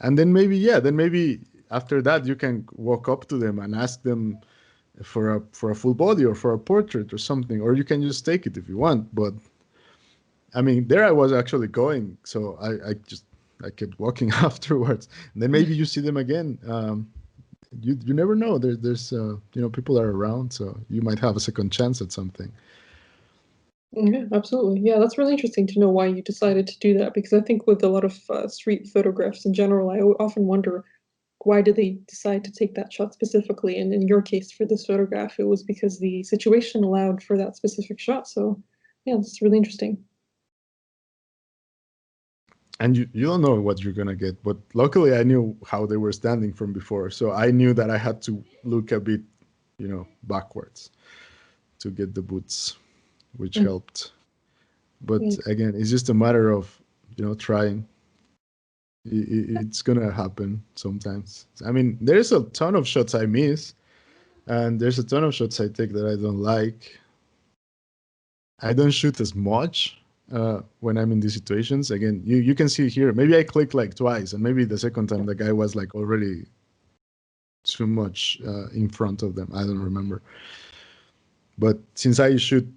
And then maybe after that you can walk up to them and ask them for a full body or for a portrait or something, or you can just take it if you want. But I mean, there I was actually going, so I kept walking afterwards. And then maybe you see them again. You never know. There's people are around, so you might have a second chance at something.
Yeah, absolutely. Yeah, that's really interesting to know why you decided to do that because I think with a lot of street photographs in general, often wonder why did they decide to take that shot specifically? And in your case, for this photograph, it was because the situation allowed for that specific shot. So, yeah, it's really interesting.
And you don't know what you're gonna get. But luckily, I knew how they were standing from before, so I knew that I had to look a bit, backwards to get the boots, which
Mm.
helped. But
Yeah.
again, it's just a matter of trying. It's gonna happen sometimes. I mean, there's a ton of shots I miss, and there's a ton of shots I take that I don't like. I don't shoot as much when I'm in these situations. Again, you can see here. Maybe I clicked like twice, and maybe the second time the guy was like already too much in front of them. I don't remember. But since I don't shoot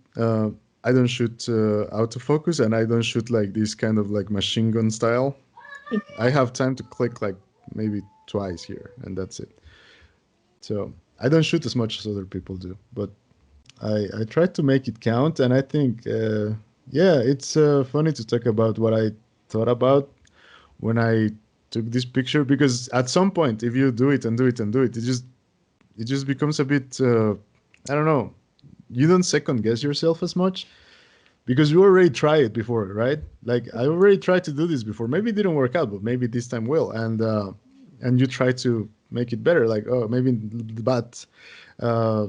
autofocus, and I don't shoot like this kind of like machine gun style. I have time to click like maybe twice here, and that's it. So I don't shoot as much as other people do, but I try to make it count, and I think yeah, it's funny to talk about what I thought about when I took this picture, because at some point, if you do it and do it and do it, it just becomes a bit I don't know. You don't second guess yourself as much because you already tried it before, right? Like, I already tried to do this before. Maybe it didn't work out, but maybe this time will. And you try to make it better. Like, oh, maybe but uh,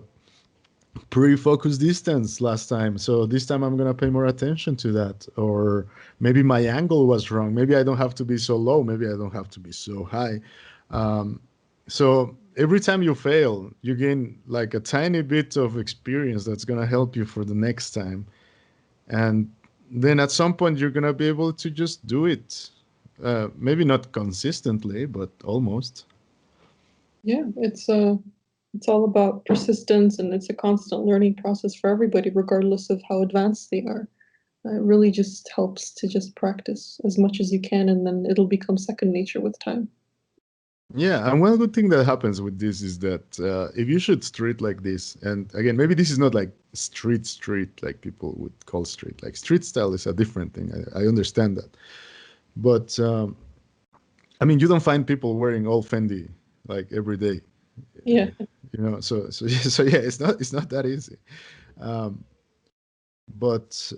pre-focus distance last time, so this time I'm gonna pay more attention to that. Or maybe my angle was wrong. Maybe I don't have to be so low. Maybe I don't have to be so high. So every time you fail, you gain like a tiny bit of experience that's gonna help you for the next time. And then at some point you're gonna be able to just do it. Maybe not consistently, but almost.
Yeah, it's all about persistence and it's a constant learning process for everybody, regardless of how advanced they are. It really just helps to just practice as much as you can, and then it'll become second nature with time.
Yeah, and one good thing that happens with this is that if you shoot street like this, and again, maybe this is not like street like people would call street. Like, street style is a different thing. I understand that, but I mean, you don't find people wearing all Fendi like every day,
Yeah,
So yeah, it's not that easy. Um, but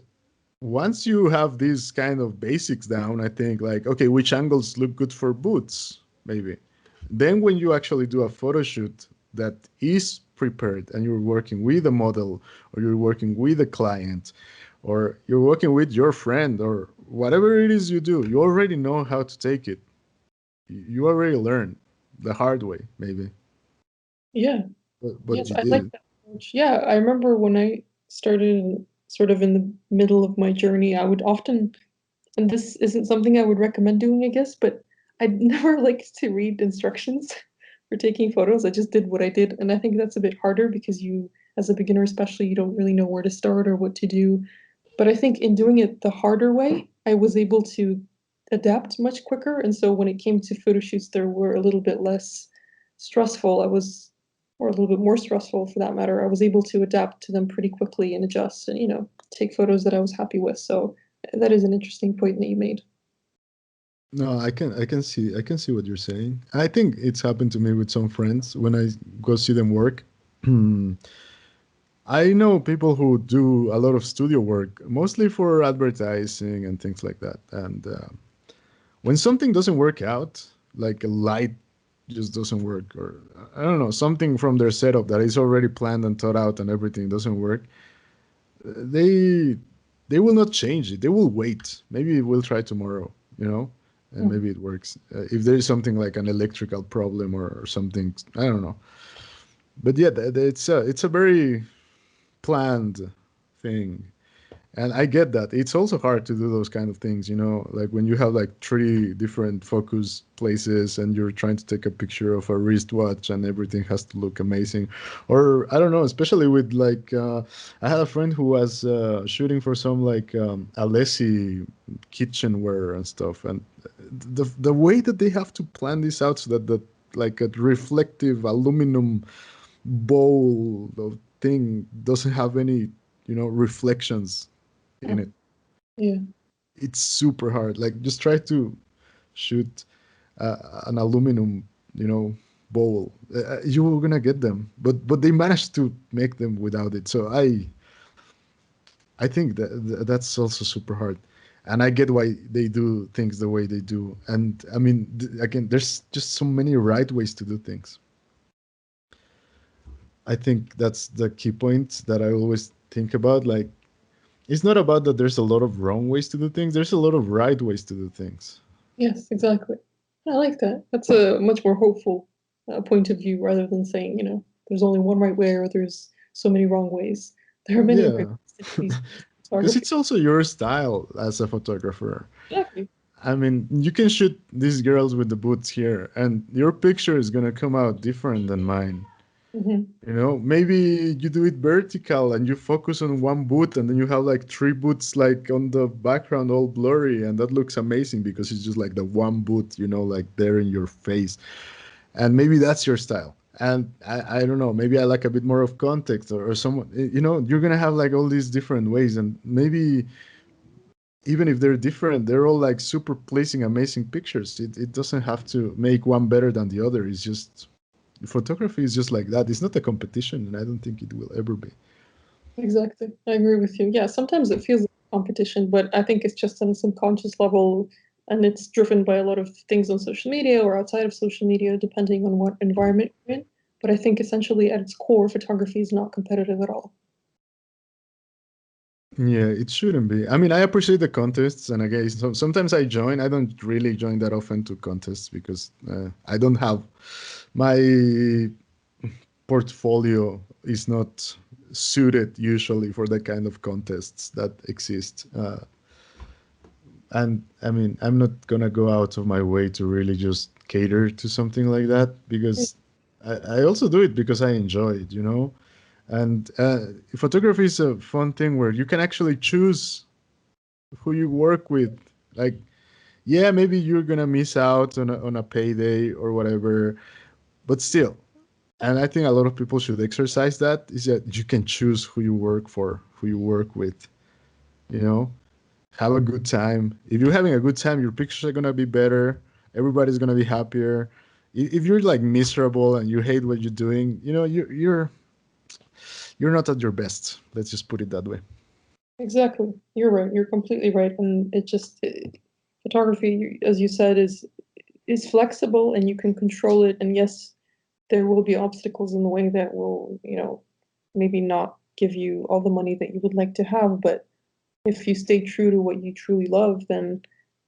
once you have these kind of basics down, I think, like, okay, which angles look good for boots, maybe. Then when you actually do a photo shoot that is prepared and you're working with a model or you're working with a client, or you're working with your friend, or whatever it is you do, you already know how to take it. You already learned the hard way, maybe,
Yeah.
but
Yes,
you
I like
did.
that approach. Yeah, I remember when I started sort of in the middle of my journey, I would often, and this isn't something I would recommend doing, I guess, but I'd never liked to read instructions for taking photos. I just did what I did. And I think that's a bit harder because you, as a beginner especially, you don't really know where to start or what to do. But I think in doing it the harder way, I was able to adapt much quicker. And so when it came to photo shoots, there were a little bit less stressful. Or a little bit more stressful for that matter. I was able to adapt to them pretty quickly and adjust and, take photos that I was happy with. So that is an interesting point that you made.
No, I can see what you're saying. I think it's happened to me with some friends when I go see them work. I know people who do a lot of studio work, mostly for advertising and things like that. And when something doesn't work out, like a light just doesn't work, or I don't know, something from their setup that is already planned and thought out and everything doesn't work, they they will not change it. They will wait. Maybe we'll try tomorrow, and
Mhm.
maybe it works. If there is something like an electrical problem, or something, I don't know. But yeah, it's a very planned thing. And I get that. It's also hard to do those kind of things, like when you have like three different focus places and you're trying to take a picture of a wristwatch and everything has to look amazing. Or I don't know, especially with like, I had a friend who was shooting for some like Alessi kitchenware and stuff. And the way that they have to plan this out so that like a reflective aluminum bowl of thing doesn't have any, reflections in it.
Mhm. Yeah,
It's super hard. Like just try to shoot an aluminum, bowl. You were gonna get them, but they managed to make them without it. So I think that's also super hard, and I get why they do things the way they do. And I mean, again, there's just so many right ways to do things. I think that's the key point that I always think about. Like, it's not about that there's a lot of wrong ways to do things. There's a lot of right ways to do things.
yes, exactly. I like that. That's a much more hopeful point of view rather than saying, there's only one right way or there's so many wrong ways. There are many right
Yeah.
ways to do these things in
Because
photography.
it's also your style as a photographer.
Exactly.
I mean, you can shoot these girls with the boots here, and your picture is gonna come out different than mine.
Hmm.
Maybe you do it vertical and you focus on one boot, and then you have like three boots like on the background all blurry, and that looks amazing because it's just like the one boot, like there in your face. And maybe that's your style. And I don't know, maybe I like a bit more of context, or someone, you're gonna have like all these different ways, and maybe even if they're different, they're all like super pleasing, amazing pictures. It doesn't have to make one better than the other. It's just photography is just like that. It's not a competition, and I don't think it will ever be.
Exactly. I agree with you. Yeah, sometimes it feels like competition, but I think it's just on a subconscious level and it's driven by a lot of things on social media or outside of social media, depending on what environment you're in. But I think essentially at its core, photography is not competitive at all.
Yeah, it shouldn't be. I mean, I appreciate the contests, and again, sometimes I join. I don't really join that often to contests because I don't have my portfolio is not suited usually for the kind of contests that exist. And I mean, I'm not gonna go out of my way to really just cater to something like that because I also do it because I enjoy it. And photography is a fun thing where you can actually choose who you work with. Like, yeah, maybe you're gonna miss out on a payday or whatever, but still. And I think a lot of people should exercise that. Is that you can choose who you work for, who you work with. You know, have a good time. If you're having a good time, your pictures are gonna be better. Everybody's gonna be happier. If you're like miserable and you hate what you're doing, you're not at your best. Let's just put it that way.
Exactly. You're right. You're completely right. And photography, as you said, is flexible and you can control it. And yes, there will be obstacles in the way that will, maybe not give you all the money that you would like to have, but if you stay true to what you truly love, then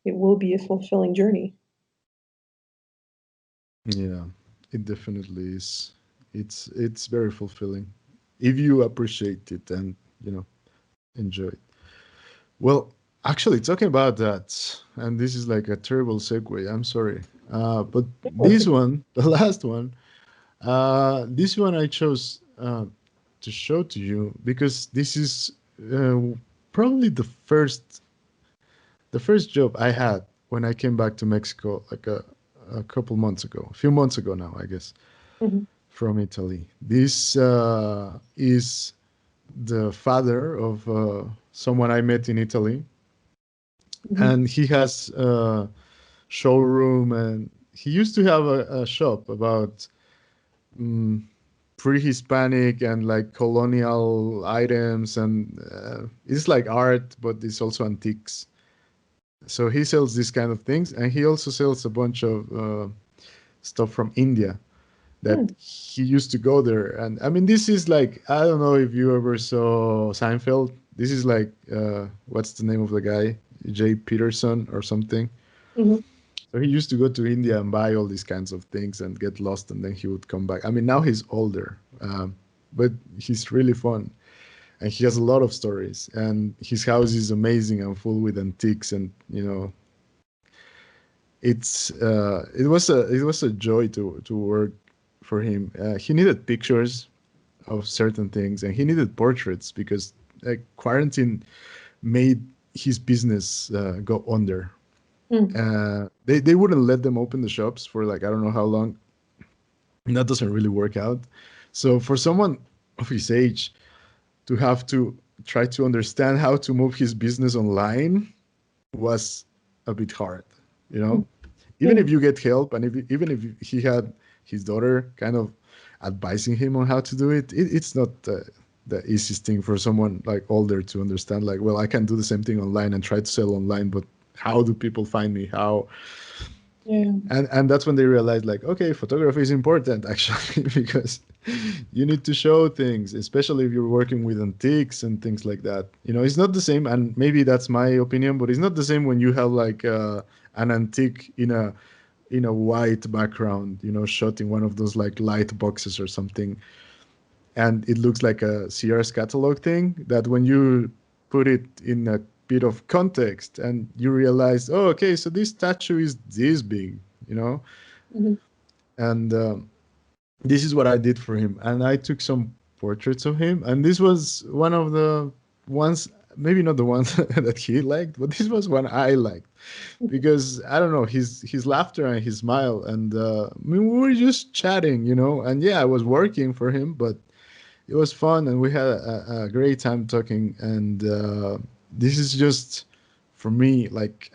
it will be a fulfilling journey.
Yeah, it definitely is. It's very fulfilling if you appreciate it and you know enjoy it. Well, actually, talking about that, and this is like a terrible segue. I'm sorry, but this one, the last one, this one I chose to show to you because this is uh, probably the first job I had when I came back to Mexico, like a couple months ago, a few months ago now, I guess,
Mhm,
from Italy. This is the father of someone I met in Italy,
mhm,
and he has a showroom, and he used to have a shop about mm, pre-Hispanic and like colonial items, and it's like art, but it's also antiques. So he sells these kind of things, and he also sells a bunch of stuff from India that
mm,
he used to go there. And I mean, this is like, I don't know if you ever saw Seinfeld. This is like, what's the name of the guy? Jay Peterson or something.
mhm,
So he used to go to India and buy all these kinds of things and get lost, and then he would come back. I mean, now he's older, but he's really fun, and he has a lot of stories. And his house is amazing and full with antiques, and it was a joy to work for him. He needed pictures of certain things, and he needed portraits because quarantine made his business go under.
mm,
They wouldn't let them open the shops for like I don't know how long. And that doesn't really work out. So for someone of his age to have to try to understand how to move his business online was a bit hard, you
mm.
know. Even
Yeah.
if you get help, and even if he had his daughter kind of advising him on how to do it, it's not the easiest thing for someone like older to understand. Like, well, I can do the same thing online and try to sell online, but how do people find me? How
Yeah.
and that's when they realized like okay, photography is important actually because you need to show things, especially if you're working with antiques and things like that. It's not the same, and maybe that's my opinion, but it's not the same when you have like an antique in a white background, shot in one of those like light boxes or something, and it looks like a Sears catalog thing, that when you put it in a bit of context and you realize, oh, okay, so this statue is this big, you know
Mhm,
and this is what I did for him. And I took some portraits of him, and this was one of the ones, maybe not the ones that he liked, but this was one I liked because I don't know, his laughter and his smile, and I mean, we were just chatting, and yeah, I was working for him, but it was fun, and we had a great time talking. And this is just for me like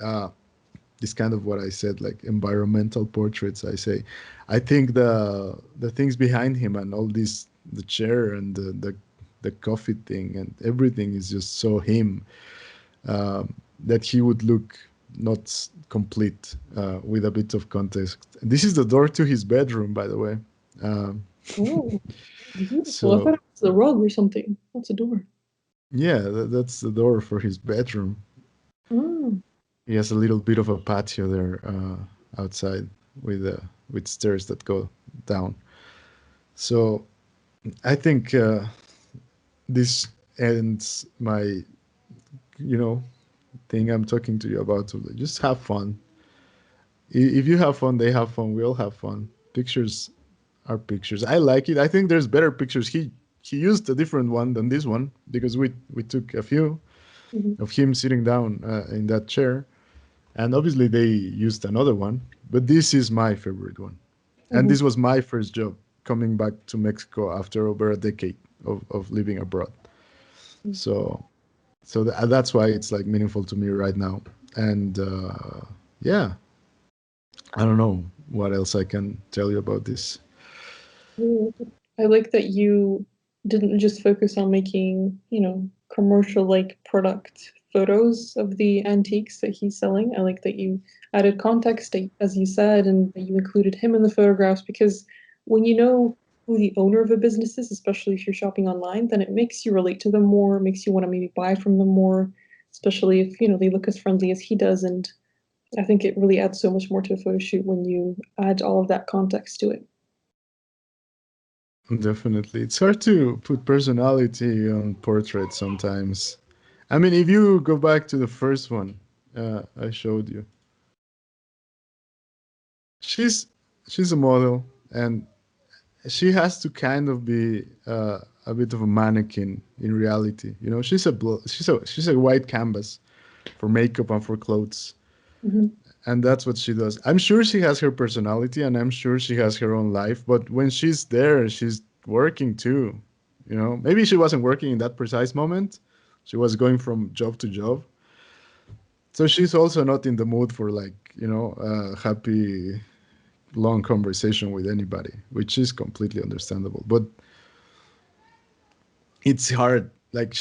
this kind of what I said, like environmental portraits. I say, I think the things behind him and all this, the chair and the coffee thing and everything is just so him, that he would look not complete with a bit of context. This is the door to his bedroom, by the way. Um,
oh, beautiful. I thought
so
it was the rug or something. That's a door.
yeah, that's the door for his bedroom.
Oh,
He has a little bit of a patio there outside with stairs that go down. So I think this ends my you know thing I'm talking to you about. So just have fun. If you have fun, they have fun. We all have fun. Pictures are pictures. I like it. I think there's better pictures. He used a different one than this one because we took a few
mhm,
of him sitting down in that chair, and obviously they used another one, but this is my favorite one. And
mhm,
this was my first job coming back to Mexico after over a decade of living abroad.
mhm.
So that's why it's like meaningful to me right now. And yeah, I don't know what else I can tell you about this.
I like that you didn't just focus on making, commercial like product photos of the antiques that he's selling. I like that you added context, as you said, and that you included him in the photographs because when you know who the owner of a business is, especially if you're shopping online, then it makes you relate to them more, makes you want to maybe buy from them more. especially if, they look as friendly as he does. And I think it really adds so much more to a photo shoot when you add all of that context to it.
Definitely. It's hard to put personality on portraits sometimes. I mean, if you go back to the first one I showed you, she's she's a model, and she has to kind of be a bit of a mannequin in reality. You know, she's a white canvas for makeup and for clothes,
Hmm.
and that's what she does. I'm sure she has her personality, and I'm sure she has her own life. But when she's there, she's working too. You know, maybe she wasn't working in that precise moment. She was going from job to job. So she's also not in the mood for, like, a happy long conversation with anybody, which is completely understandable. But it's hard. Like,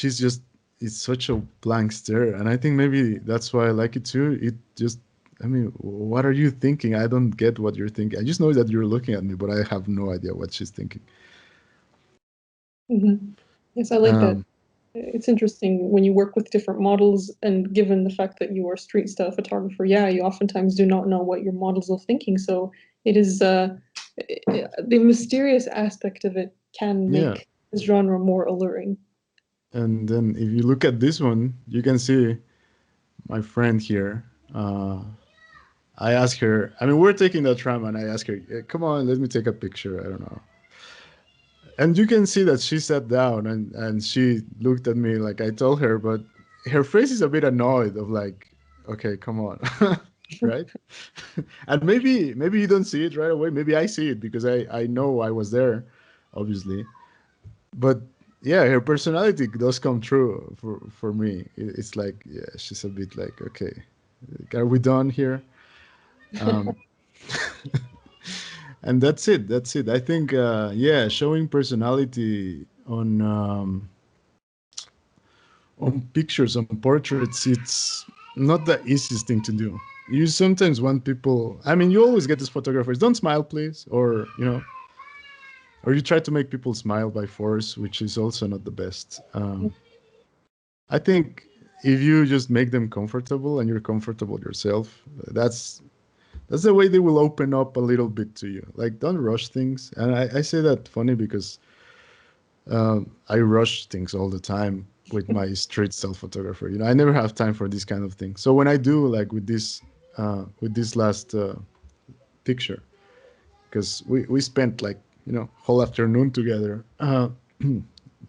it's such a blank stare, and I think maybe that's why I like it too. It just, I mean, what are you thinking? I don't get what you're thinking. I just know that you're looking at me, but I have no idea what she's thinking.
Hmm. Yes, I like that.
Um,
It's interesting when you work with different models, and given the fact that you are a street style photographer, yeah, you oftentimes do not know what your models are thinking. So it is the mysterious aspect of it can
yeah,
make this genre more alluring.
and then if you look at this one, you can see my friend here. I asked her. I mean, we're taking the tram, and I asked her, "Come on, let me take a picture." I don't know. And you can see that she sat down, and she looked at me like I told her, but her face is a bit annoyed of like, okay, come on. Right? And maybe you don't see it right away. Maybe I see it because I know I was there, obviously. But yeah, her personality does come true for me. It's like, yeah, she's a bit like, okay, are we done here? Um, and that's it. That's it. I think, yeah, showing personality on pictures, on portraits, it's not the easiest thing to do. You sometimes want people. I mean, you always get these photographers. Don't smile, please, or you try to make people smile by force, which is also not the best. I think if you just make them comfortable and you're comfortable yourself, that's the way they will open up a little bit to you. Like, don't rush things. And I say that funny because I rush things all the time with my street style photographer. You know, I never have time for this kind of thing. So when I do, like with this last picture, because we spent, like, whole afternoon together,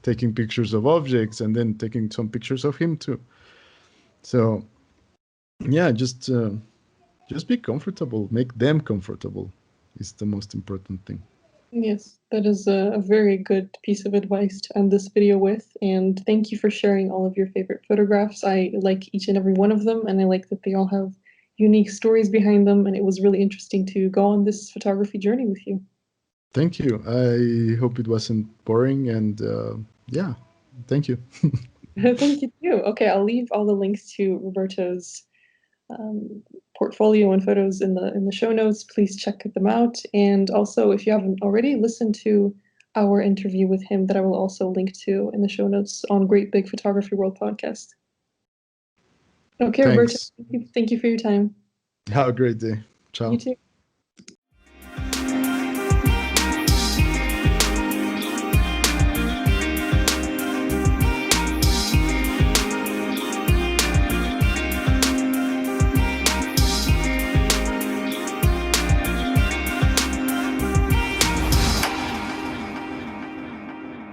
taking pictures of objects and then taking some pictures of him too. So yeah, just be comfortable, make them comfortable is the most important thing.
Yes, that is a very good piece of advice to end this video with. And thank you for sharing all of your favorite photographs. I like each and every one of them, and I like that they all have unique stories behind them. And it was really interesting to go on this photography journey with you.
Thank you. I hope it wasn't boring, and yeah, thank you.
Thank you too. Okay, I'll leave all the links to Roberto's um, portfolio and photos in the show notes. Please check them out. And also, if you haven't already, listen to our interview with him that I will also link to in the show notes on Great Big Photography World podcast. Okay, Roberto,
Thanks.
thank you for your time.
Have a great day.
You
Ciao.
too.